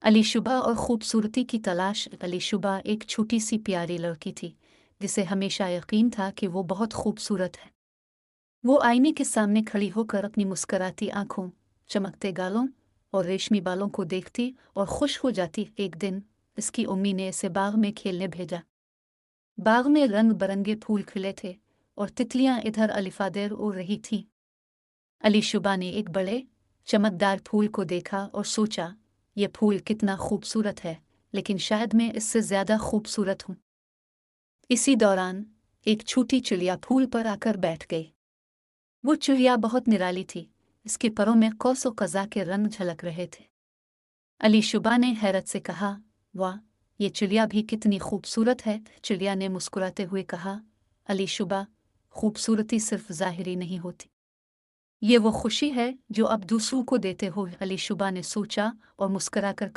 अली शुबा और खूबसूरती की तलाश। अली शुबा एक छोटी सी प्यारी लड़की थी जिसे हमेशा यकीन था कि वो बहुत खूबसूरत है। वो आईने के सामने खड़ी होकर अपनी मुस्कुराती आंखों, चमकते गालों और रेशमी बालों को देखती और खुश हो जाती। एक दिन इसकी उम्मी ने इसे बाग में खेलने भेजा। बाग में रंग बरंगे फूल खिले थे और तितलियां इधर अलिफादेर उड़ रही थीं। अली शुबा ने एक बड़े चमकदार फूल को देखा और सोचा, ये फूल कितना खूबसूरत है, लेकिन शायद मैं इससे ज्यादा खूबसूरत हूँ। इसी दौरान एक छोटी चिड़िया फूल पर आकर बैठ गई। वो चिड़िया बहुत निराली थी। इसके परों में कौस और कज़ा के रंग झलक रहे थे। अली शुबा ने हैरत से कहा, वाह, ये चिड़िया भी कितनी खूबसूरत है। चिड़िया ने मुस्कुराते हुए कहा, अली शुबा, खूबसूरती सिर्फ ज़ाहिरी नहीं होती, ये वो खुशी है जो अब दूसरों को देते हो। अली शुबा ने सोचा और मुस्कुराकर